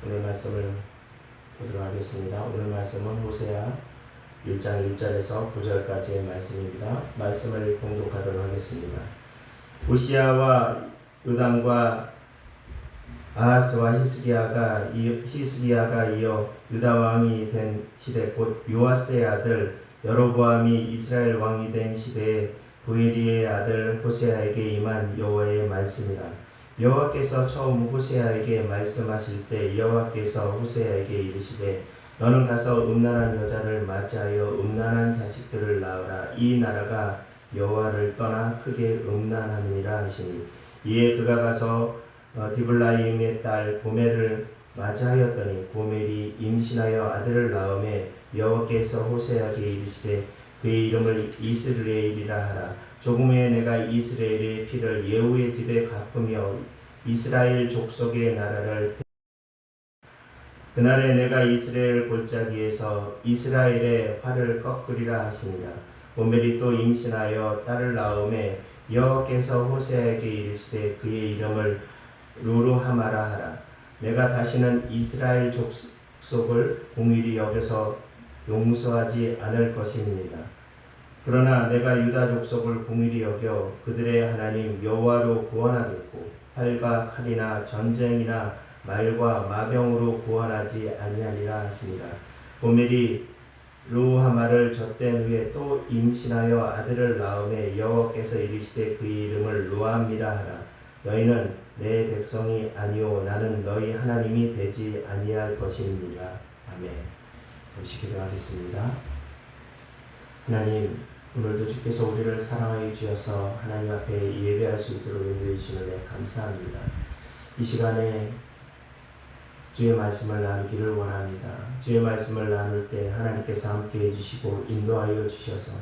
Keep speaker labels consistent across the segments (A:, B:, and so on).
A: 오늘 말씀을 보도록 하겠습니다. 오늘 말씀은 호세아 1장 1절에서 9절까지의 말씀입니다. 말씀을 봉독하도록 하겠습니다. 우시야와 요담과 아하스와 히스기야가 이어 유다 왕이 된 시대 곧 요아스의 아들 여로보암이 이스라엘 왕이 된 시대에 부엘리의 아들 호세아에게 임한 여호와의 말씀이라. 여호와께서 처음 호세아에게 말씀하실 때 여호와께서 호세아에게 이르시되 너는 가서 음란한 여자를 맞이하여 음란한 자식들을 낳으라. 이 나라가 여호와를 떠나 크게 음란함이니라 하시니 이에 그가 가서 디블라임의 딸 고멜을 맞이하였더니 고멜이 임신하여 아들을 낳음에 여호와께서 호세아에게 이르시되 그의 이름을 이스라엘이라 하라. 조금 후에 내가 이스라엘의 피를 예후의 집에 갚으며 이스라엘 족속의 나라를 그날에 내가 이스라엘 골짜기에서 이스라엘의 활을 꺾으리라 하시니라. 고멜이 또 임신하여 딸을 낳음에 여호와께서 호세아에게 이르시되 그의 이름을 루루하마라 하라. 내가 다시는 이스라엘 족속을 공의히 여겨서 용서하지 않을 것입니다. 그러나 내가 유다 족속을 공의히 여겨 그들의 하나님 여호와로 구원하겠고 활과 칼이나 전쟁이나 말과 마병으로 구원하지 아니하리라 하시니라. 고멜이 루하마를 젖된 후에 또 임신하여 아들을 낳음에 여호와께서 이르시되 그의 이름을 루암이라 하라. 너희는 내 백성이 아니오 나는 너희 하나님이 되지 아니할 것입니다. 아멘. 잠시 기도하겠습니다. 하나님, 오늘도 주께서 우리를 사랑하여 주셔서 하나님 앞에 예배할 수 있도록 인도해 주시는데 감사합니다. 이 시간에 주의 말씀을 나누기를 원합니다. 주의 말씀을 나눌 때 하나님께서 함께 해주시고 인도하여 주셔서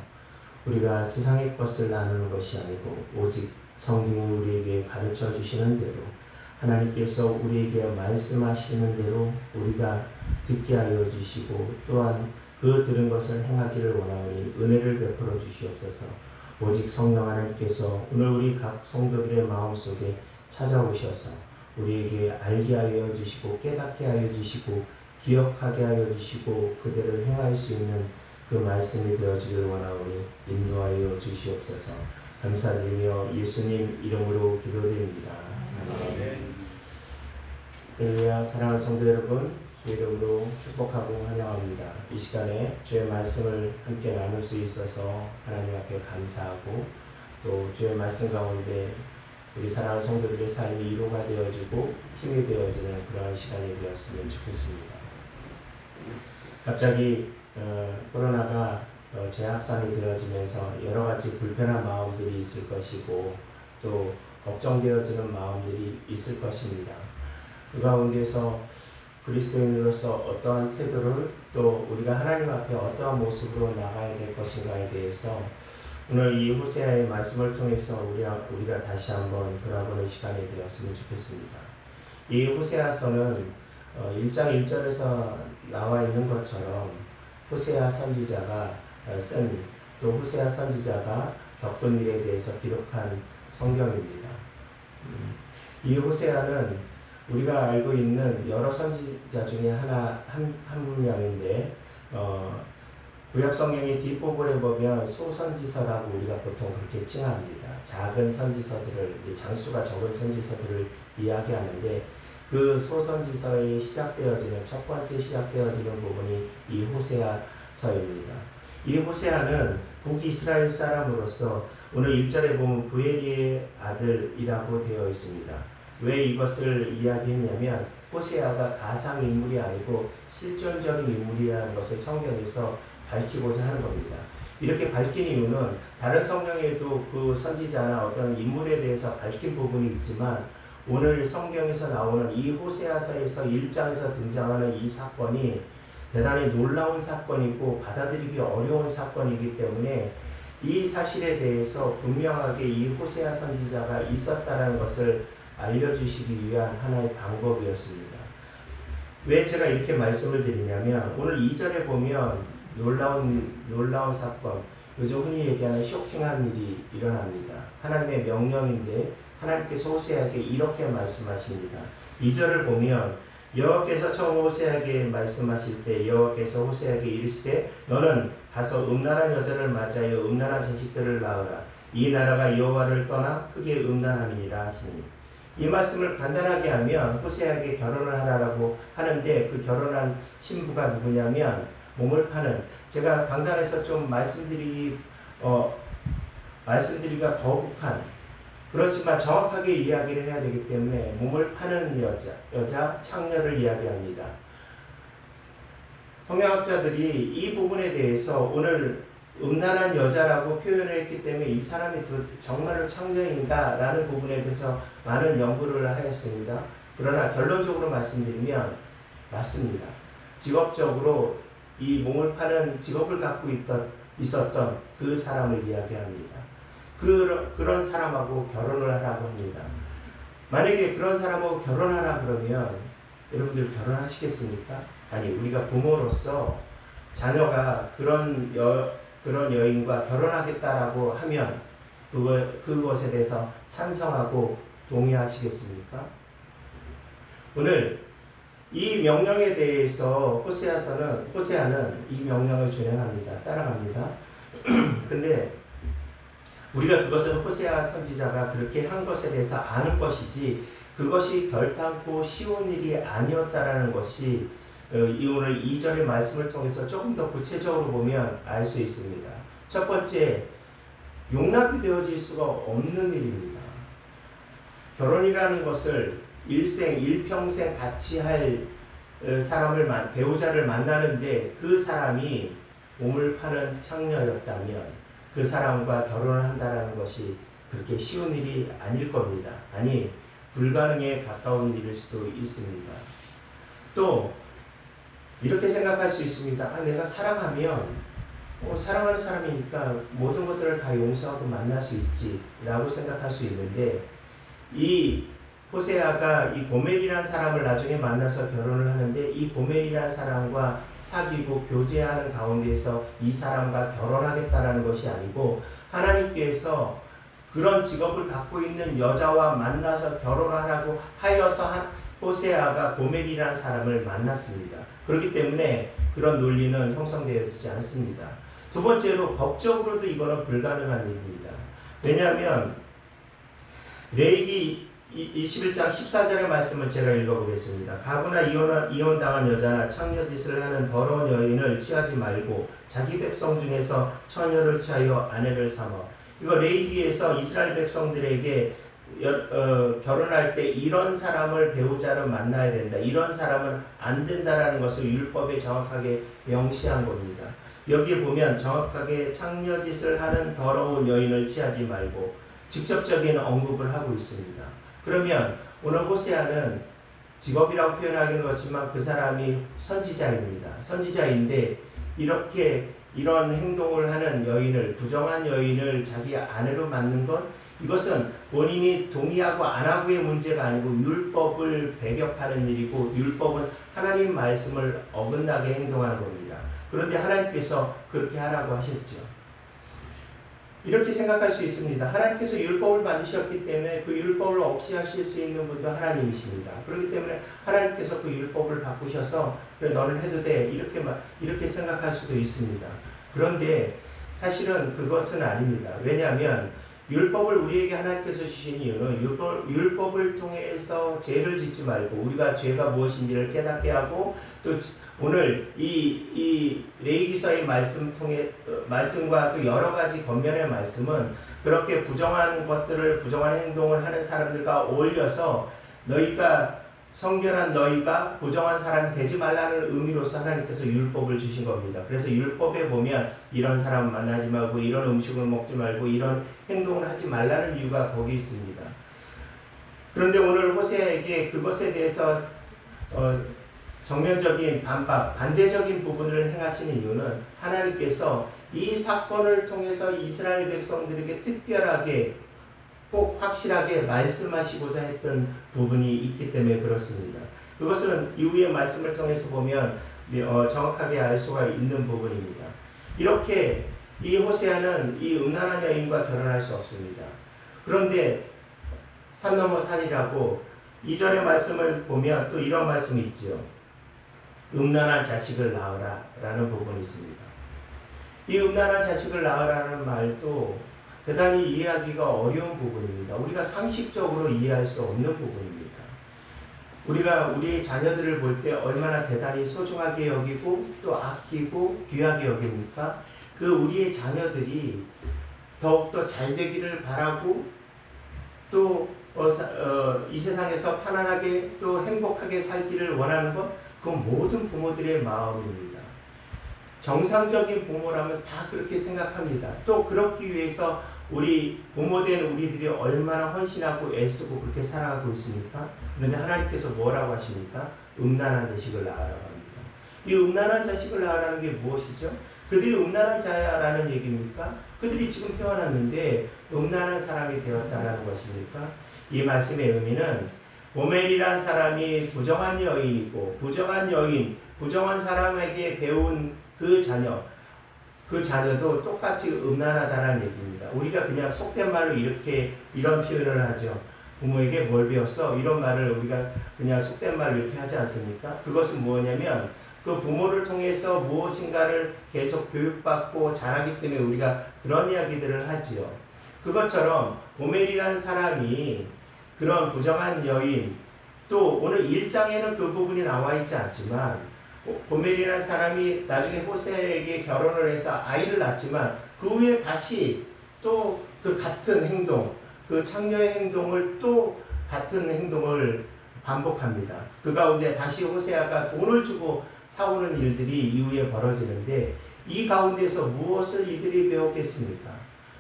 A: 우리가 세상의 것을 나누는 것이 아니고 오직 성경이 우리에게 가르쳐 주시는 대로 하나님께서 우리에게 말씀하시는 대로 우리가 듣게 하여 주시고 또한 그 들은 것을 행하기를 원하오니 은혜를 베풀어 주시옵소서. 오직 성령 하나님께서 오늘 우리 각 성도들의 마음속에 찾아오셔서 우리에게 알게 하여 주시고 깨닫게 하여 주시고 기억하게 하여 주시고 그대로 행할 수 있는 그 말씀이 되어지길 원하오니 인도하여 주시옵소서. 감사드리며 예수님 이름으로 기도드립니다. 아멘. 할렐루야. 사랑하는 성도 여러분, 주의 이름으로 축복하고 환영합니다. 이 시간에 주의 말씀을 함께 나눌 수 있어서 하나님 앞에 감사하고 또 주의 말씀 가운데 우리 사랑하는 성도들의 삶이 위로가 되어지고 힘이 되어지는 그러한 시간이 되었으면 좋겠습니다. 갑자기 코로나가 재확산이 되어지면서 여러 가지 불편한 마음들이 있을 것이고 또 걱정되어지는 마음들이 있을 것입니다. 그 가운데서 그리스도인으로서 어떠한 태도를 또 우리가 하나님 앞에 어떠한 모습으로 나가야 될 것인가에 대해서 오늘 이 호세아의 말씀을 통해서 우리가 다시 한번 돌아보는 시간이 되었으면 좋겠습니다. 이 호세아서는 1장 1절에서 나와 있는 것처럼 호세아 선지자가 또 호세아 선지자가 겪은 일에 대해서 기록한 성경입니다. 이 호세아는 우리가 알고 있는 여러 선지자 중에 한 명인데 구약 성경의 뒷부분에 보면 소선지서라고 우리가 보통 그렇게 칭합니다. 작은 선지서들을 장수가 적은 선지서들을 이야기하는데 그 소선지서에 시작되어지는 첫 번째 시작되어지는 부분이 이 호세아서입니다. 이 호세아는 북이스라엘 사람으로서 오늘 1절에 보면 부엘리의 아들이라고 되어 있습니다. 왜 이것을 이야기했냐면 호세아가 가상인물이 아니고 실존적인 인물이라는 것을 성경에서 밝히고자 하는 겁니다. 이렇게 밝힌 이유는 다른 성경에도 그 선지자나 어떤 인물에 대해서 밝힌 부분이 있지만 오늘 성경에서 나오는 이 호세아서에서 1장에서 등장하는 이 사건이 대단히 놀라운 사건이고 받아들이기 어려운 사건이기 때문에 이 사실에 대해서 분명하게 이 호세아 선지자가 있었다는 것을 알려주시기 위한 하나의 방법이었습니다. 왜 제가 이렇게 말씀을 드리냐면 오늘 2절에 보면 놀라운 사건, 요즘 흔히 얘기하는 쇼킹한 일이 일어납니다. 하나님의 명령인데 하나님께서 호세아에게 이렇게 말씀하십니다. 2절을 보면 여호와께서 처음 호세아에게 말씀하실 때 여호와께서 호세아에게 이르시되 너는 가서 음란한 여자를 맞이하여 음란한 자식들을 낳으라. 이 나라가 여호와를 떠나 크게 음란함이니라 하시니, 이 말씀을 간단하게 하면 호세아에게 결혼을 하라고 하는데 그 결혼한 신부가 누구냐면 몸을 파는, 제가 강단에서 좀 말씀드리기가 거북한, 그렇지만 정확하게 이야기를 해야 되기 때문에 몸을 파는 여자 창녀를 이야기합니다. 성경학자들이 이 부분에 대해서 오늘 음란한 여자라고 표현을 했기 때문에 이 사람이 정말로 창녀인가 라는 부분에 대해서 많은 연구를 하였습니다. 그러나 결론적으로 말씀드리면 맞습니다. 직업적으로 이 몸을 파는 직업을 갖고 있었던 그 사람을 이야기합니다. 그런 사람하고 결혼을 하라고 합니다. 만약에 그런 사람하고 결혼하라 그러면 여러분들 결혼하시겠습니까? 아니, 우리가 부모로서 자녀가 그런 여인과 결혼하겠다라고 하면 그것에 대해서 찬성하고 동의하시겠습니까? 오늘 이 명령에 대해서 호세아는 이 명령을 준행합니다. 따라갑니다. 근데 우리가 그것은 호세아 선지자가 그렇게 한 것에 대해서 아는 것이지 그것이 결탄코 쉬운 일이 아니었다라는 것이 오늘 2절의 말씀을 통해서 조금 더 구체적으로 보면 알 수 있습니다. 첫 번째, 용납이 되어질 수가 없는 일입니다. 결혼이라는 것을 일평생 같이 할 배우자를 만나는데 그 사람이 몸을 파는 창녀였다면 그 사람과 결혼을 한다는 것이 그렇게 쉬운 일이 아닐 겁니다. 아니, 불가능에 가까운 일일 수도 있습니다. 또 이렇게 생각할 수 있습니다. 내가 사랑하면 사랑하는 사람이니까 모든 것들을 다 용서하고 만날 수 있지 라고 생각할 수 있는데, 이 호세아가 이 고멜이라는 사람을 나중에 만나서 결혼을 하는데 이 고멜이라는 사람과 사귀고 교제하는 가운데서 이 사람과 결혼하겠다라는 것이 아니고 하나님께서 그런 직업을 갖고 있는 여자와 만나서 결혼하라고 하여서 호세아가 고멜이라는 사람을 만났습니다. 그렇기 때문에 그런 논리는 형성되어지지 않습니다. 두 번째로 법적으로도 이거는 불가능한 일입니다. 왜냐하면 레위기 21장 14절의 말씀을 제가 읽어보겠습니다. 가부나 이혼당한 여자나 창녀짓을 하는 더러운 여인을 취하지 말고 자기 백성 중에서 처녀를 취하여 아내를 삼아. 이거 레위기에서 이스라엘 백성들에게 결혼할 때 이런 사람을 배우자로 만나야 된다, 이런 사람은 안 된다라는 것을 율법에 정확하게 명시한 겁니다. 여기에 보면 정확하게 창녀짓을 하는 더러운 여인을 취하지 말고 직접적인 언급을 하고 있습니다. 그러면 오늘 호세아는 직업이라고 표현하기는 그렇지만 그 사람이 선지자입니다. 선지자인데 이런 행동을 하는 여인을, 부정한 여인을 자기 아내로 맞는 것, 이것은 본인이 동의하고 안 하고의 문제가 아니고 율법을 배격하는 일이고 율법은 하나님 말씀을 어긋나게 행동하는 겁니다. 그런데 하나님께서 그렇게 하라고 하셨죠. 이렇게 생각할 수 있습니다. 하나님께서 율법을 만드셨기 때문에 그 율법을 없이 하실 수 있는 분도 하나님이십니다. 그렇기 때문에 하나님께서 그 율법을 바꾸셔서 그래 너는 해도 돼 이렇게 생각할 수도 있습니다. 그런데 사실은 그것은 아닙니다. 왜냐하면 율법을 우리에게 하나님께서 주신 이유는 율법을 통해서 죄를 짓지 말고 우리가 죄가 무엇인지를 깨닫게 하고, 또 오늘 이 레위기서의 말씀과 또 여러 가지 겉면의 말씀은 그렇게 부정한 행동을 하는 사람들과 어울려서 성결한 너희가 부정한 사람이 되지 말라는 의미로서 하나님께서 율법을 주신 겁니다. 그래서 율법에 보면 이런 사람 만나지 말고 이런 음식을 먹지 말고 이런 행동을 하지 말라는 이유가 거기 있습니다. 그런데 오늘 호세아에게 그것에 대해서 정면적인 반대적인 부분을 행하시는 이유는 하나님께서 이 사건을 통해서 이스라엘 백성들에게 특별하게 꼭 확실하게 말씀하시고자 했던 부분이 있기 때문에 그렇습니다. 그것은 이후의 말씀을 통해서 보면 정확하게 알 수가 있는 부분입니다. 이렇게 이 호세아는 이 음란한 여인과 결혼할 수 없습니다. 그런데 산 넘어 산이라고 2절의 말씀을 보면 또 이런 말씀이 있죠. 음란한 자식을 낳으라 라는 부분이 있습니다. 이 음란한 자식을 낳으라는 말도 대단히 이해하기가 어려운 부분입니다. 우리가 상식적으로 이해할 수 없는 부분입니다. 우리가 우리의 자녀들을 볼 때 얼마나 대단히 소중하게 여기고 또 아끼고 귀하게 여깁니까? 그 우리의 자녀들이 더욱더 잘 되기를 바라고 또 이 세상에서 편안하게 또 행복하게 살기를 원하는 것, 그건 모든 부모들의 마음입니다. 정상적인 부모라면 다 그렇게 생각합니다. 또 그렇기 위해서 우리 부모된 우리들이 얼마나 헌신하고 애쓰고 그렇게 살아가고 있습니까? 그런데 하나님께서 뭐라고 하십니까? 음란한 자식을 낳으라고 합니다. 이 음란한 자식을 낳으라는 게 무엇이죠? 그들이 음란한 자라는 얘기입니까? 그들이 지금 태어났는데 음란한 사람이 되었다라는 것입니까? 이 말씀의 의미는 고멜이란 사람이 부정한 여인이고 부정한 사람에게 배운 그 자녀도 똑같이 음란하다라는 얘기입니다. 우리가 그냥 속된 말로 이런 표현을 하죠. 부모에게 뭘 배웠어? 이런 말을 우리가 그냥 속된 말로 이렇게 하지 않습니까? 그것은 뭐냐면 그 부모를 통해서 무엇인가를 계속 교육받고 자라기 때문에 우리가 그런 이야기들을 하지요. 그것처럼 고멜이라는 사람이 그런 부정한 여인, 또 오늘 1장에는 그 부분이 나와 있지 않지만 고멜이라는 사람이 나중에 호세에게 결혼을 해서 아이를 낳지만 그 후에 다시 또 그 같은 행동, 그 창녀의 행동을 또 같은 행동을 반복합니다. 그 가운데 다시 호세아가 돈을 주고 사오는 일들이 이후에 벌어지는데 이 가운데서 무엇을 이들이 배웠겠습니까?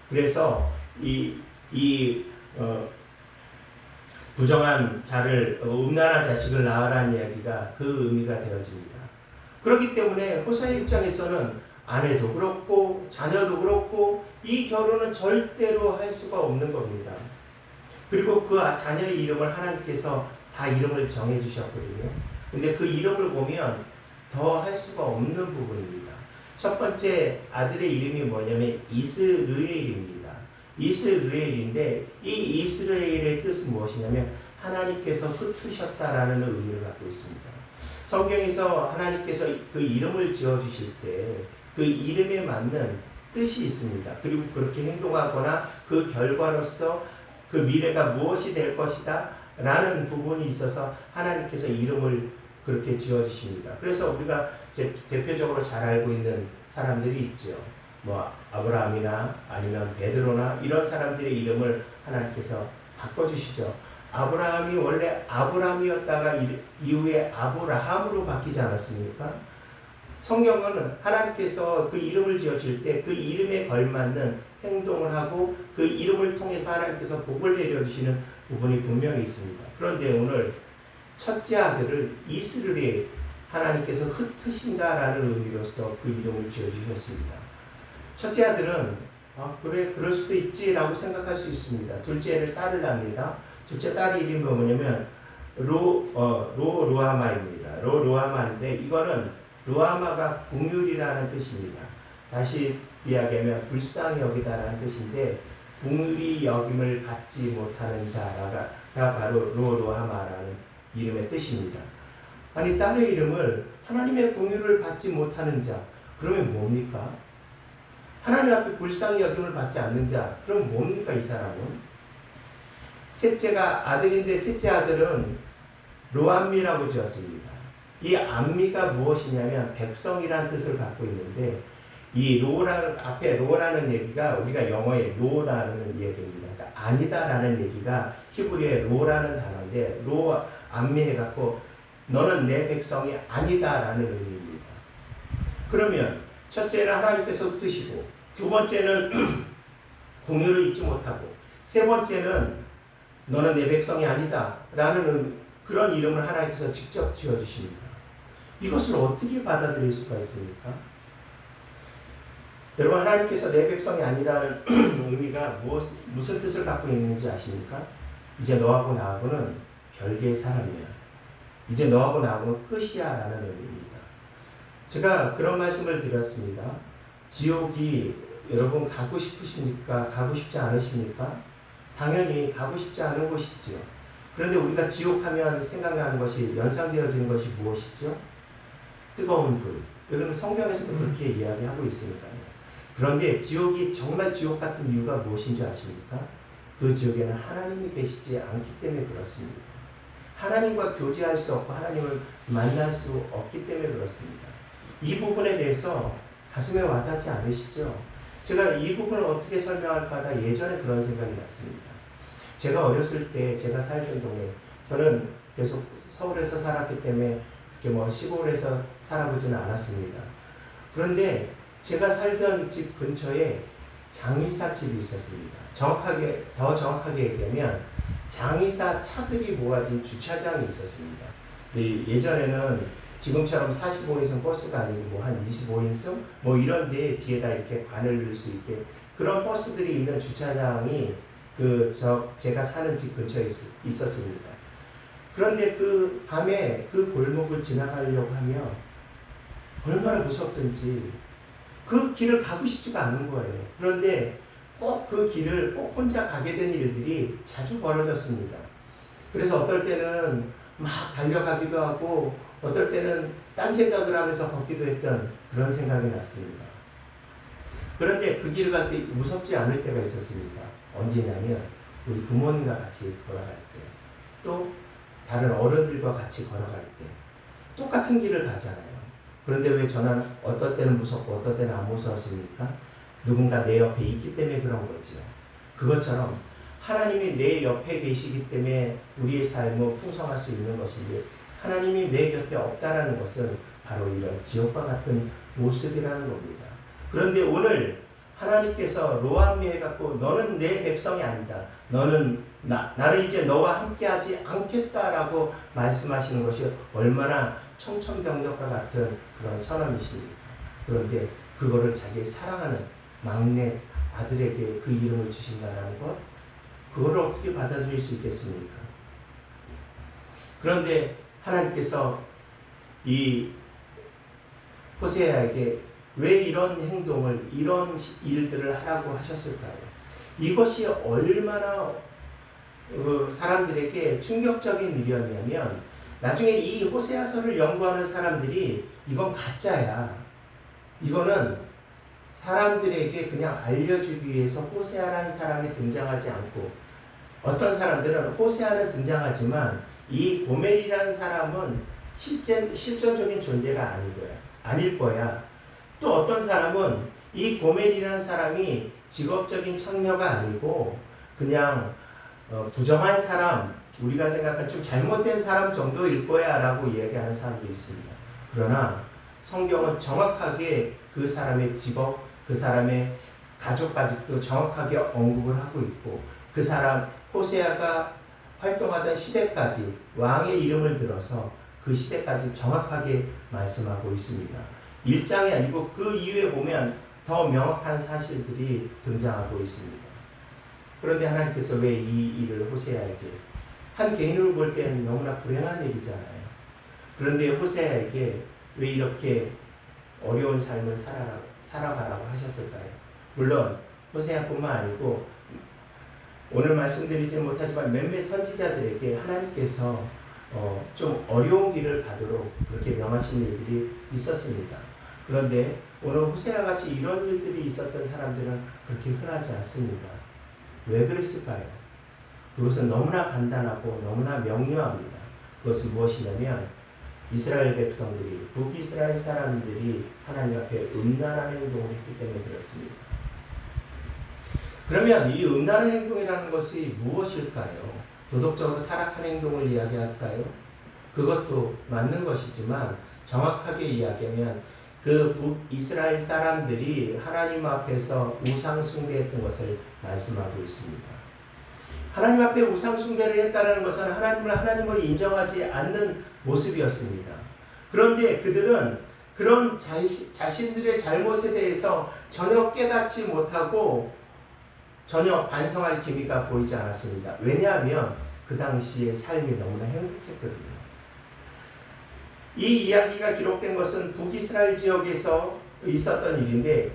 A: 그래서 부정한 자를 음란한 자식을 낳으라는 이야기가 그 의미가 되어집니다. 그렇기 때문에 호세아 입장에서는 아내도 그렇고 자녀도 그렇고 이 결혼은 절대로 할 수가 없는 겁니다. 그리고 그 자녀의 이름을 하나님께서 다 이름을 정해 주셨거든요. 근데 그 이름을 보면 더 할 수가 없는 부분입니다. 첫 번째 아들의 이름이 뭐냐면 이스르엘입니다. 이스르엘인데 이 이스라엘의 뜻은 무엇이냐면 하나님께서 흩으셨다라는 의미를 갖고 있습니다. 성경에서 하나님께서 그 이름을 지어주실 때 그 이름에 맞는 뜻이 있습니다. 그리고 그렇게 행동하거나 그 결과로서 그 미래가 무엇이 될 것이다 라는 부분이 있어서 하나님께서 이름을 그렇게 지어주십니다. 그래서 우리가 대표적으로 잘 알고 있는 사람들이 있죠. 뭐 아브라함이나 아니면 베드로나 이런 사람들의 이름을 하나님께서 바꿔주시죠. 아브라함이 원래 아브람이었다가 이후에 아브라함으로 바뀌지 않았습니까? 성경은 하나님께서 그 이름을 지어줄 때 그 이름에 걸맞는 행동을 하고 그 이름을 통해서 하나님께서 복을 내려주시는 부분이 분명히 있습니다. 그런데 오늘 첫째 아들을 이스라엘 하나님께서 흩으신다라는 의미로서 그 이름을 지어주셨습니다. 첫째 아들은 그래 그럴 수도 있지라고 생각할 수 있습니다. 둘째를 딸을 낳습니다. 둘째 딸의 이름이 뭐냐면 로루하마입니다. 로루하마인데 이거는 루하마가 궁휼이라는 뜻입니다. 다시 이야기하면 불쌍히 여기다라는 뜻인데 궁휼이 여김을 받지 못하는 자가 바로 로루하마라는 이름의 뜻입니다. 아니 딸의 이름을 하나님의 궁휼을 받지 못하는 자 그러면 뭡니까? 하나님 앞에 불쌍히 여김을 받지 않는 자 그럼 뭡니까 이 사람은? 셋째가 아들인데 셋째 아들은 로암미라고 지었습니다. 이 암미가 무엇이냐면 백성이라는 뜻을 갖고 있는데 이 앞에 로라는 얘기가 우리가 영어에 노라는 얘기입니다. 그러니까 아니다라는 얘기가 히브리의 로라는 단어인데 암미 해갖고 너는 내 백성이 아니다라는 의미입니다. 그러면 첫째는 하나님께서 흩으시고 두 번째는 공유를 잊지 못하고 세 번째는 너는 내 백성이 아니다라는 그런 이름을 하나님께서 직접 지어주십니다. 이것을 어떻게 받아들일 수가 있습니까? 여러분 하나님께서 내 백성이 아니라는 의미가 무슨 뜻을 갖고 있는지 아십니까? 이제 너하고 나하고는 별개의 사람이야. 이제 너하고 나하고는 끝이야 라는 의미입니다. 제가 그런 말씀을 드렸습니다. 지옥이 여러분 가고 싶으십니까? 가고 싶지 않으십니까? 당연히 가고 싶지 않은 곳이지요. 그런데 우리가 지옥하면 생각나는 것이 연상되어지는 것이 무엇이죠? 뜨거운 불. 여러분 성경에서도 그렇게 이야기하고 있으니까요. 그런데 지옥이 정말 지옥 같은 이유가 무엇인지 아십니까? 그 지옥에는 하나님이 계시지 않기 때문에 그렇습니다. 하나님과 교제할 수 없고 하나님을 만날 수 없기 때문에 그렇습니다. 이 부분에 대해서 가슴에 와닿지 않으시죠? 제가 이 부분을 어떻게 설명할까 하다 예전에 그런 생각이 났습니다. 제가 어렸을 때 제가 살던 동네, 저는 계속 서울에서 살았기 때문에 그렇게 시골에서 살아보지는 않았습니다. 그런데 제가 살던 집 근처에 장의사 집이 있었습니다. 더 정확하게 얘기하면 장의사 차들이 모아진 주차장이 있었습니다. 예전에는 지금처럼 45인승 버스가 아니고 한 25인승 이런 데 뒤에다 이렇게 관을 넣을 수 있게 그런 버스들이 있는 주차장이 제가 사는 집 근처에 있었습니다. 그런데 그 밤에 그 골목을 지나가려고 하면 얼마나 무섭든지 그 길을 가고 싶지가 않은 거예요. 그런데 꼭 그 길을 꼭 혼자 가게 된 일들이 자주 벌어졌습니다. 그래서 어떨 때는 막 달려가기도 하고 어떨 때는 딴 생각을 하면서 걷기도 했던 그런 생각이 났습니다. 그런데 그 길을 갈 때 무섭지 않을 때가 있었습니다. 언제냐면 우리 부모님과 같이 걸어갈 때, 또 다른 어른들과 같이 걸어갈 때 똑같은 길을 가잖아요. 그런데 왜 저는 어떨 때는 무섭고 어떨 때는 안 무서웠습니까? 누군가 내 옆에 있기 때문에 그런 거죠. 그것처럼 하나님이 내 옆에 계시기 때문에 우리의 삶을 풍성할 수 있는 것인데 하나님이 내 곁에 없다라는 것은 바로 이런 지옥과 같은 모습이라는 겁니다. 그런데 오늘 하나님께서 로암미해갖고 너는 내 백성이 아니다. 나는 이제 너와 함께하지 않겠다라고 말씀하시는 것이 얼마나 청천벽력과 같은 그런 선언이십니까? 그런데 그거를 자기 사랑하는 막내 아들에게 그 이름을 주신다는 것, 그거를 어떻게 받아들일 수 있겠습니까? 그런데 하나님께서 이 호세아에게 왜 이런 행동을, 이런 일들을 하라고 하셨을까요? 이것이 얼마나 사람들에게 충격적인 일이었냐면 나중에 이 호세아서를 연구하는 사람들이 이건 가짜야. 이거는 사람들에게 그냥 알려주기 위해서 호세아라는 사람이 등장하지 않고 어떤 사람들은 호세아는 등장하지만 이 고멜이라는 사람은 실존적인 존재가 아닐 거야. 또 어떤 사람은 이 고멜이라는 사람이 직업적인 청녀가 아니고 그냥 부정한 사람, 우리가 생각한 좀 잘못된 사람 정도일 거야 라고 이야기하는 사람도 있습니다. 그러나 성경은 정확하게 그 사람의 직업, 그 사람의 가족까지도 정확하게 언급을 하고 있고 그 사람 호세아가 활동하던 시대까지 왕의 이름을 들어서 그 시대까지 정확하게 말씀하고 있습니다. 1장이 아니고 그 이후에 보면 더 명확한 사실들이 등장하고 있습니다. 그런데 하나님께서 왜 이 일을 호세아에게, 한 개인으로 볼 때는 너무나 불행한 일이잖아요. 그런데 호세아에게 왜 이렇게 어려운 삶을 살아가라고 하셨을까요? 물론 호세아뿐만 아니고 오늘 말씀드리지 못하지만 몇몇 선지자들에게 하나님께서 좀 어려운 길을 가도록 그렇게 명하신 일들이 있었습니다. 그런데 오늘 호세아 같이 이런 일들이 있었던 사람들은 그렇게 흔하지 않습니다. 왜 그랬을까요? 그것은 너무나 간단하고 너무나 명료합니다. 그것은 무엇이냐면 이스라엘 백성들이, 북이스라엘 사람들이 하나님 앞에 음란한 행동을 했기 때문에 그렇습니다. 그러면 이 음란한 행동이라는 것이 무엇일까요? 도덕적으로 타락한 행동을 이야기할까요? 그것도 맞는 것이지만 정확하게 이야기하면 그 북이스라엘 사람들이 하나님 앞에서 우상 숭배했던 것을 말씀하고 있습니다. 하나님 앞에 우상 숭배를 했다는 것은 하나님을 인정하지 않는 모습이었습니다. 그런데 그들은 그런 자신들의 잘못에 대해서 전혀 깨닫지 못하고 전혀 반성할 기미가 보이지 않았습니다. 왜냐하면 그 당시의 삶이 너무나 행복했거든요. 이 이야기가 기록된 것은 북이스라엘 지역에서 있었던 일인데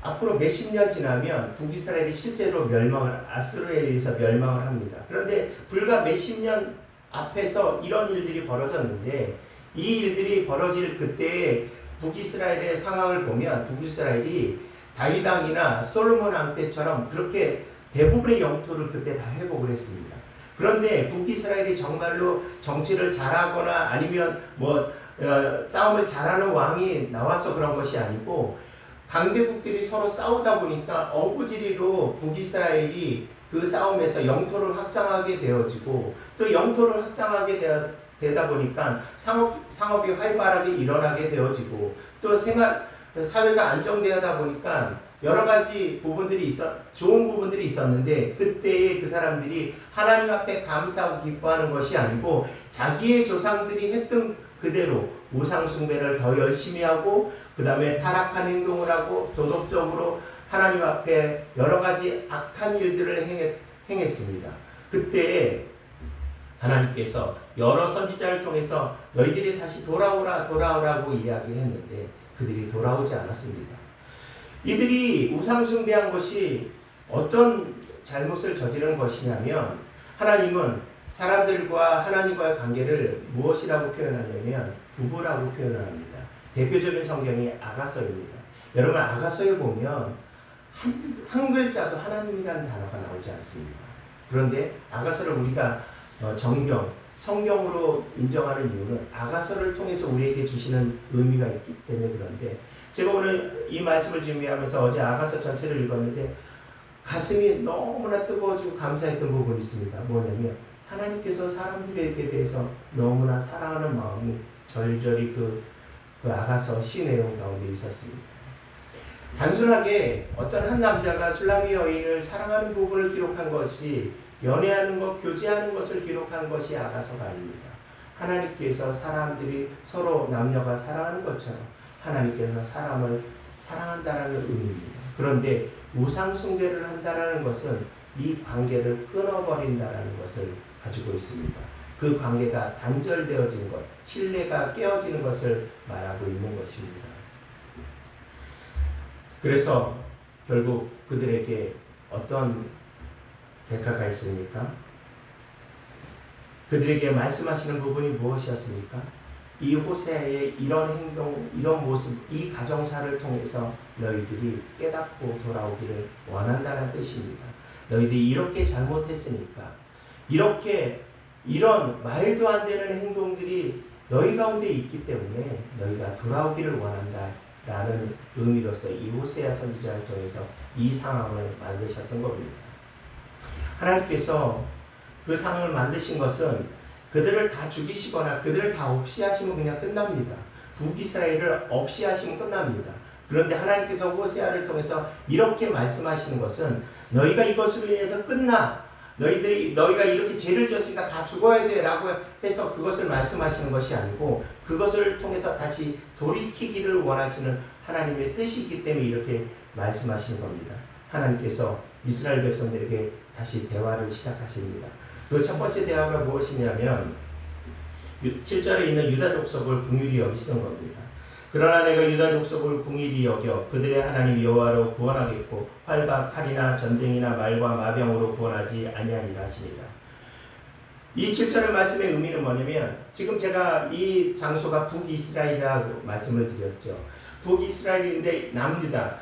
A: 앞으로 몇십 년 지나면 북이스라엘이 실제로 아수르에 의해서 멸망을 합니다. 그런데 불과 몇십 년 앞에서 이런 일들이 벌어졌는데 이 일들이 벌어질 그때의 북이스라엘의 상황을 보면 북이스라엘이 다윗 왕이나 솔로몬 왕 때처럼 그렇게 대부분의 영토를 그때 다 회복을 했습니다. 그런데 북이스라엘이 정말로 정치를 잘하거나 아니면 싸움을 잘하는 왕이 나와서 그런 것이 아니고 강대국들이 서로 싸우다 보니까 어부지리로 북이스라엘이 그 싸움에서 영토를 확장하게 되어지고 또 영토를 확장하게 되다 보니까 상업이 활발하게 일어나게 되어지고 또 사회가 안정되다 보니까 여러 가지 좋은 부분들이 있었는데 그때의 그 사람들이 하나님 앞에 감사하고 기뻐하는 것이 아니고 자기의 조상들이 했던 그대로 우상숭배를 더 열심히 하고 그 다음에 타락한 행동을 하고 도덕적으로 하나님 앞에 여러 가지 악한 일들을 행했습니다. 그때 하나님께서 여러 선지자를 통해서 너희들이 다시 돌아오라고 이야기했는데 그들이 돌아오지 않았습니다. 이들이 우상숭배한 것이 어떤 잘못을 저지른 것이냐면 하나님은 사람들과 하나님과의 관계를 무엇이라고 표현하냐면 부부라고 표현을 합니다. 대표적인 성경이 아가서입니다. 여러분 아가서에 보면 한 글자도 하나님이라는 단어가 나오지 않습니다. 그런데 아가서를 우리가 성경으로 인정하는 이유는 아가서를 통해서 우리에게 주시는 의미가 있기 때문에 그런데 제가 오늘 이 말씀을 준비하면서 어제 아가서 전체를 읽었는데 가슴이 너무나 뜨거워지고 감사했던 부분이 있습니다. 뭐냐면 하나님께서 사람들에게 대해서 너무나 사랑하는 마음이 절절히 그 아가서 시 내용 가운데 있었습니다. 단순하게 어떤 한 남자가 술람이 여인을 사랑하는 부분을 기록한 것이 연애하는 것, 교제하는 것을 기록한 것이 아가서가 아닙니다. 하나님께서 사람들이 서로 남녀가 사랑하는 것처럼 하나님께서 사람을 사랑한다는 의미입니다. 그런데 우상숭배를 한다는 것은 이 관계를 끊어버린다는 것을 가지고 있습니다. 그 관계가 단절되어진 것, 신뢰가 깨어지는 것을 말하고 있는 것입니다. 그래서 결국 그들에게 어떤 대가가 있습니까? 그들에게 말씀하시는 부분이 무엇이었습니까? 이 호세아의 이런 행동, 이런 모습, 이 가정사를 통해서 너희들이 깨닫고 돌아오기를 원한다는 뜻입니다. 너희들이 이렇게 잘못했으니까 이런 말도 안 되는 행동들이 너희 가운데 있기 때문에 너희가 돌아오기를 원한다 라는 의미로서 이 호세아 선지자를 통해서 이 상황을 만드셨던 겁니다. 하나님께서 그 상황을 만드신 것은 그들을 다 죽이시거나 그들을 다 없이 하시면 그냥 끝납니다. 북이스라엘을 없이 하시면 끝납니다. 그런데 하나님께서 호세아를 통해서 이렇게 말씀하시는 것은 너희가 이것으로 인해서 끝나. 너희가 이렇게 죄를 지었으니까 다 죽어야 돼 라고 해서 그것을 말씀하시는 것이 아니고 그것을 통해서 다시 돌이키기를 원하시는 하나님의 뜻이기 때문에 이렇게 말씀하시는 겁니다. 하나님께서 이스라엘 백성들에게 다시 대화를 시작하십니다. 그 첫 번째 대화가 무엇이냐면 7절에 있는 유다 족속을 긍휼히 여기시는 겁니다. 그러나 내가 유다 족속을 긍휼히 여겨 그들의 하나님 여호와로 구원하겠고 활과 칼이나 전쟁이나 말과 마병으로 구원하지 아니하리라 하시니라. 이 7절의 말씀의 의미는 뭐냐면 지금 제가 이 장소가 북이스라엘이라고 말씀을 드렸죠. 북이스라엘인데 남유다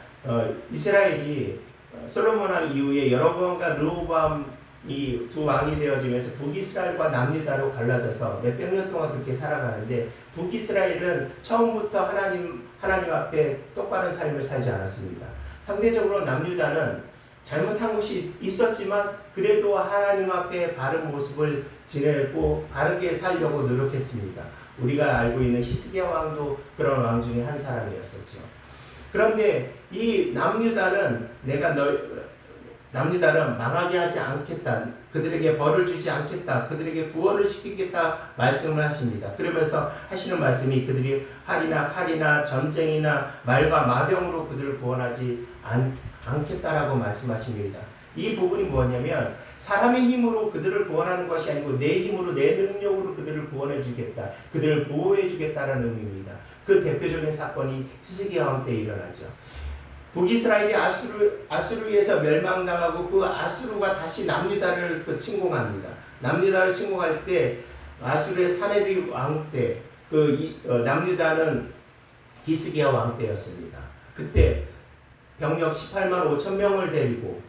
A: 이스라엘이 솔로몬 왕 이후에 여로보암과 르호보암 이 두 왕이 되어지면서 북이스라엘과 남유다로 갈라져서 몇백 년 동안 그렇게 살아가는데 북이스라엘은 처음부터 하나님 앞에 똑바른 삶을 살지 않았습니다. 상대적으로 남유다는 잘못한 것이 있었지만 그래도 하나님 앞에 바른 모습을 지내고 바르게 살려고 노력했습니다. 우리가 알고 있는 히스기야 왕도 그런 왕 중에 한 사람이었었죠. 그런데 이 남유다는 남유다는 망하게 하지 않겠다. 그들에게 벌을 주지 않겠다. 그들에게 구원을 시키겠다 말씀을 하십니다. 그러면서 하시는 말씀이 그들이 활이나 칼이나 전쟁이나 말과 마병으로 그들을 구원하지 않겠다라고 말씀하십니다. 이 부분이 뭐냐면 사람의 힘으로 그들을 구원하는 것이 아니고 내 힘으로 내 능력으로 그들을 구원해 주겠다. 그들을 보호해 주겠다라는 의미입니다. 그 대표적인 사건이 히스기야 왕 때 일어나죠. 북이스라엘이 아수르에서 멸망당하고 그 아수르가 다시 남유다를 침공합니다. 남유다를 침공할 때 아수르의 사네립 왕 때 남유다는 히스기야 왕 때였습니다. 그때 병력 18만 5천 명을 데리고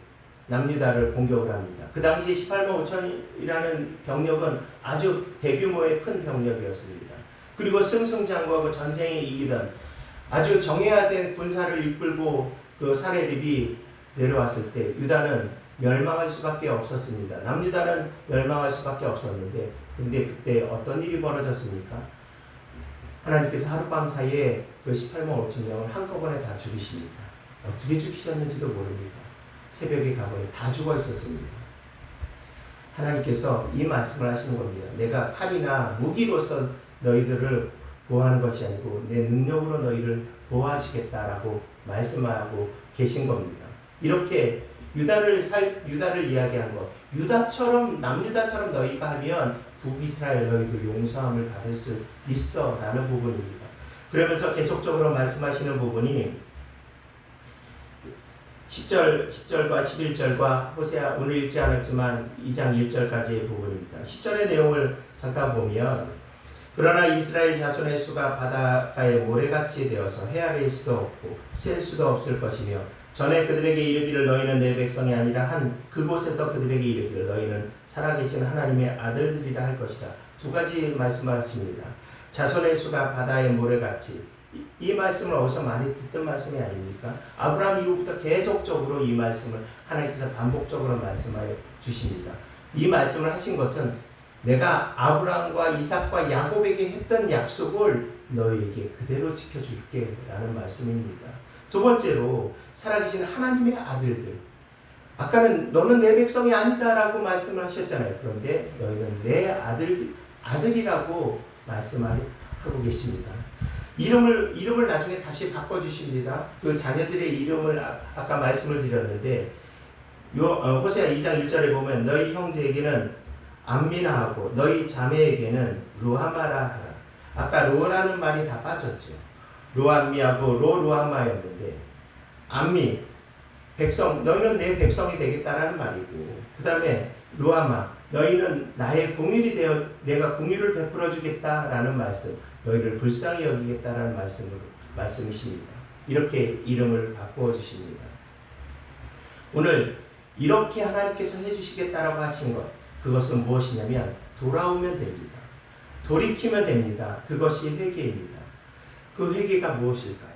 A: 남유다를 공격을 합니다. 그 당시 18만 5천이라는 병력은 아주 대규모의 큰 병력이었습니다. 그리고 승승장구하고 전쟁에 이기던 아주 정예화된 군사를 이끌고 그 사네립이 내려왔을 때 유다는 멸망할 수밖에 없었습니다. 남유다는 멸망할 수밖에 없었는데 근데 그때 어떤 일이 벌어졌습니까? 하나님께서 하룻밤 사이에 그 18만 5천 명을 한꺼번에 다 죽이십니다. 어떻게 죽이셨는지도 모릅니다. 새벽에 가보니 다 죽어 있었습니다. 하나님께서 이 말씀을 하시는 겁니다. 내가 칼이나 무기로서 너희들을 보호하는 것이 아니고 내 능력으로 너희를 보호하시겠다라고 말씀하고 계신 겁니다. 이렇게 유다를 이야기한 것, 남유다처럼 너희가 하면 북이스라엘 너희도 용서함을 받을 수 있어 라는 부분입니다. 그러면서 계속적으로 말씀하시는 부분이 10절과 11절과 호세아 오늘 읽지 않았지만 2장 1절까지의 부분입니다. 10절의 내용을 잠깐 보면 그러나 이스라엘 자손의 수가 바닷가의 모래같이 되어서 헤아릴 수도 없고 셀 수도 없을 것이며 전에 그들에게 이르기를 너희는 내 백성이 아니라 한 그곳에서 그들에게 이르기를 너희는 살아계신 하나님의 아들들이라 할 것이다. 두 가지 말씀을 하십니다. 자손의 수가 바다의 모래같이 이 말씀을 어디서 많이 듣던 말씀이 아닙니까? 아브라함 이후부터 계속적으로 이 말씀을 하나님께서 반복적으로 말씀하여 주십니다. 이 말씀을 하신 것은 내가 아브라함과 이삭과 야곱에게 했던 약속을 너희에게 그대로 지켜줄게 라는 말씀입니다. 두 번째로 살아계신 하나님의 아들들, 아까는 너는 내 백성이 아니다 라고 말씀을 하셨잖아요. 그런데 너희는 내 아들이라고 말씀하고 계십니다. 이름을 나중에 다시 바꿔주십니다. 그 자녀들의 이름을 아까 말씀을 드렸는데 호세아 2장 1절에 보면 너희 형제에게는 암미나하고 너희 자매에게는 루하마라 하라. 아까 로라는 말이 다 빠졌죠. 로암미하고 로루하마였는데 암미 백성 너희는 내 백성이 되겠다라는 말이고 그 다음에 루하마 너희는 나의 궁일이 되어 내가 궁일을 베풀어 주겠다라는 말씀 너희를 불쌍히 여기겠다라는 말씀이십니다. 이렇게 이름을 바꾸어 주십니다. 오늘 이렇게 하나님께서 해주시겠다라고 하신 것 그것은 무엇이냐면 돌아오면 됩니다. 돌이키면 됩니다. 그것이 회개입니다. 그 회개가 무엇일까요?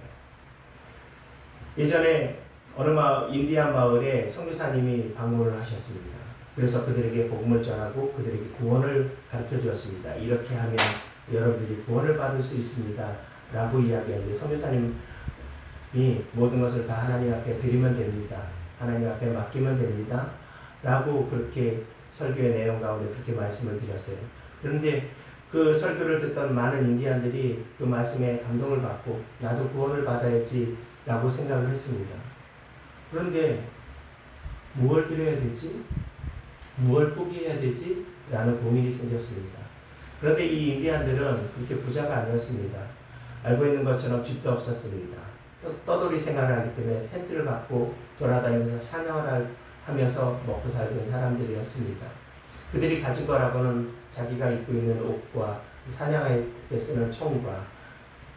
A: 예전에 어느 인디안 마을에 선교사님이 방문을 하셨습니다. 그래서 그들에게 복음을 전하고 그들에게 구원을 가르쳐 주었습니다. 이렇게 하면 여러분들이 구원을 받을 수 있습니다. 라고 이야기하는데 선교사님이 모든 것을 다 하나님 앞에 드리면 됩니다. 하나님 앞에 맡기면 됩니다. 라고 그렇게 설교의 내용 가운데 그렇게 말씀을 드렸어요. 그런데 그 설교를 듣던 많은 인디안들이 그 말씀에 감동을 받고 나도 구원을 받아야지 라고 생각을 했습니다. 그런데 무엇을 드려야 되지? 무엇을 포기해야 되지? 라는 고민이 생겼습니다. 그런데 이 인디안들은 그렇게 부자가 아니었습니다. 알고 있는 것처럼 집도 없었습니다. 떠돌이 생활을 하기 때문에 텐트를 갖고 돌아다니면서 사냥을 하면서 먹고 살던 사람들이었습니다. 그들이 가진 거라고는 자기가 입고 있는 옷과 사냥할 때 쓰는 총과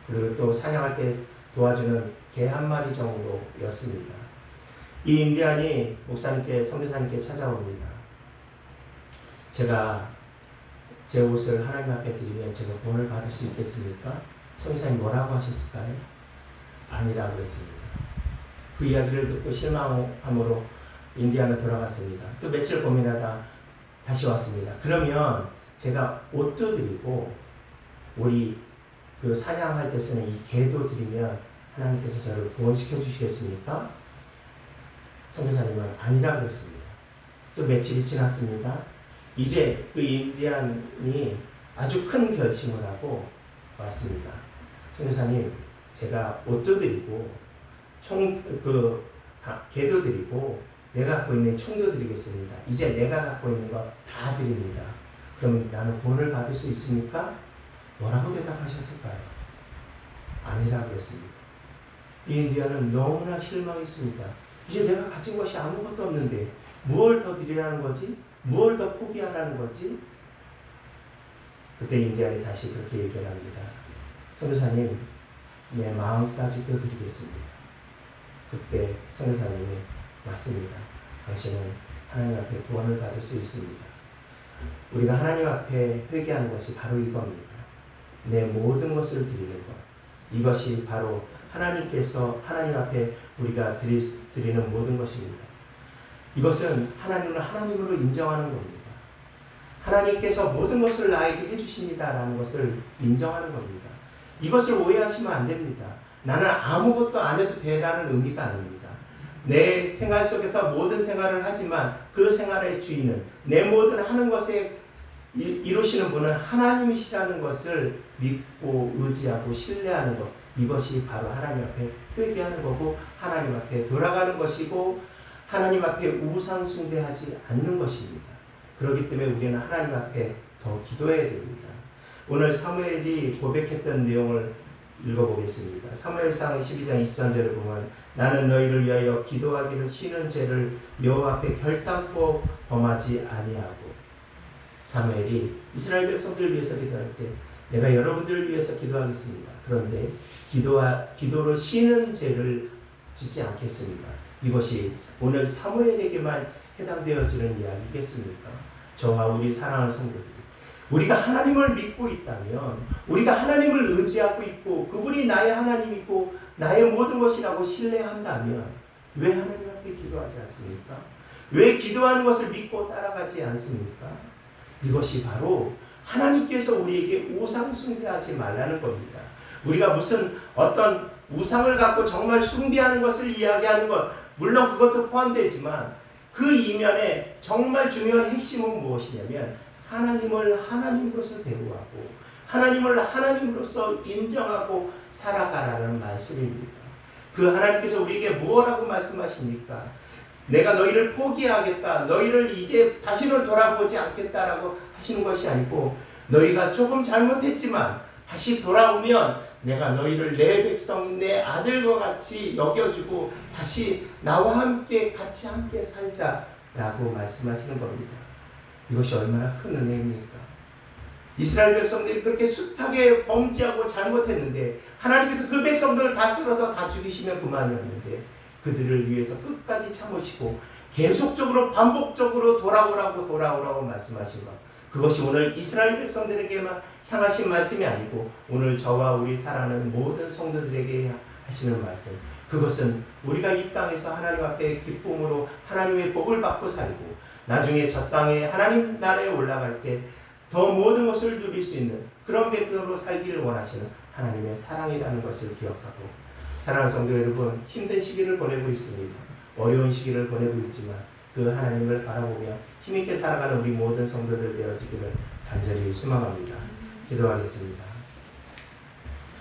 A: 그리고 또 사냥할 때 도와주는 개 한 마리 정도였습니다. 이 인디안이 선교사님께 찾아옵니다. 제가 제 옷을 하나님 앞에 드리면 제가 구원을 받을 수 있겠습니까? 선교사님 뭐라고 하셨을까요? 아니라고 했습니다. 그 이야기를 듣고 실망함으로 인디안을 돌아갔습니다. 또 며칠 고민하다 다시 왔습니다. 그러면 제가 옷도 드리고 우리 그 사냥할 때 쓰는 이 개도 드리면 하나님께서 저를 구원시켜 주시겠습니까? 선교사님은 아니라고 했습니다. 또 며칠이 지났습니다. 이제 그 인디안이 아주 큰 결심을 하고 왔습니다. 선교사님, 제가 옷도 드리고 개도 드리고 내가 갖고 있는 총도 드리겠습니다. 이제 내가 갖고 있는 거 다 드립니다. 그럼 나는 구원을 받을 수 있습니까? 뭐라고 대답하셨을까요? 아니라고 했습니다. 이 인디언은 너무나 실망했습니다. 이제 내가 가진 것이 아무것도 없는데 무엇을 더 드리라는 거지? 무엇을 더 포기하라는 거지? 그때 인디안이 다시 그렇게 얘기를 합니다. 선교사님, 내 마음까지도 드리겠습니다. 그때 선교사님이 맞습니다. 당신은 하나님 앞에 구원을 받을 수 있습니다. 우리가 하나님 앞에 회개하는 것이 바로 이겁니다. 내 모든 것을 드리는 것. 이것이 바로 하나님께서 하나님 앞에 우리가 드리는 모든 것입니다. 이것은 하나님을 하나님으로 인정하는 겁니다. 하나님께서 모든 것을 나에게 해주십니다라는 것을 인정하는 겁니다. 이것을 오해하시면 안 됩니다. 나는 아무것도 안 해도 되라는 의미가 아닙니다. 내 생활 속에서 모든 생활을 하지만 그 생활의 주인은 내 모든 하는 것에 이루시는 분은 하나님이시라는 것을 믿고 의지하고 신뢰하는 것. 이것이 바로 하나님 앞에 회개하는 거고 하나님 앞에 돌아가는 것이고 하나님 앞에 우상 숭배하지 않는 것입니다. 그렇기 때문에 우리는 하나님 앞에 더 기도해야 됩니다. 오늘 사무엘이 고백했던 내용을 읽어보겠습니다. 사무엘상 12장 23절을 보면 나는 너희를 위하여 기도하기를 쉬는 죄를 여호와 앞에 결단코 범하지 아니하고 사무엘이 이스라엘 백성들을 위해서 기도할 때 내가 여러분들을 위해서 기도하겠습니다. 그런데 기도로 쉬는 죄를 짓지 않겠습니다. 이것이 오늘 사무엘에게만 해당되어지는 이야기겠습니까? 저와 우리 사랑하는 성도들이 우리가 하나님을 믿고 있다면 우리가 하나님을 의지하고 있고 그분이 나의 하나님이고 나의 모든 것이라고 신뢰한다면 왜 하나님 앞에 기도하지 않습니까? 왜 기도하는 것을 믿고 따라가지 않습니까? 이것이 바로 하나님께서 우리에게 우상 숭배하지 말라는 겁니다. 우리가 무슨 어떤 우상을 갖고 정말 숭배하는 것을 이야기하는 것 물론 그것도 포함되지만 그 이면에 정말 중요한 핵심은 무엇이냐면 하나님을 하나님으로서 대우하고 하나님을 하나님으로서 인정하고 살아가라는 말씀입니다. 그 하나님께서 우리에게 무엇라고 말씀하십니까? 내가 너희를 포기하겠다. 너희를 이제 다시는 돌아보지 않겠다라고 하시는 것이 아니고 너희가 조금 잘못했지만 다시 돌아오면 내가 너희를 내 백성 내 아들과 같이 여겨주고 다시 나와 함께 같이 함께 살자라고 말씀하시는 겁니다. 이것이 얼마나 큰 은혜입니까? 이스라엘 백성들이 그렇게 숱하게 범죄하고 잘못했는데 하나님께서 그 백성들을 다 쓸어서 다 죽이시면 그만이었는데 그들을 위해서 끝까지 참으시고 계속적으로 반복적으로 돌아오라고 말씀하신 것. 그것이 오늘 이스라엘 백성들에게만 향하신 말씀이 아니고 오늘 저와 우리 사랑하는 모든 성도들에게 하시는 말씀. 그것은 우리가 이 땅에서 하나님 앞에 기쁨으로 하나님의 복을 받고 살고 나중에 저 땅에 하나님 나라에 올라갈 때 더 모든 것을 누릴 수 있는 그런 백성으로 살기를 원하시는 하나님의 사랑이라는 것을 기억하고 사랑하는 성도 여러분, 힘든 시기를 보내고 있습니다. 어려운 시기를 보내고 있지만 그 하나님을 바라보며 힘있게 살아가는 우리 모든 성도들 되어지기를 간절히 소망합니다. 기도하겠습니다.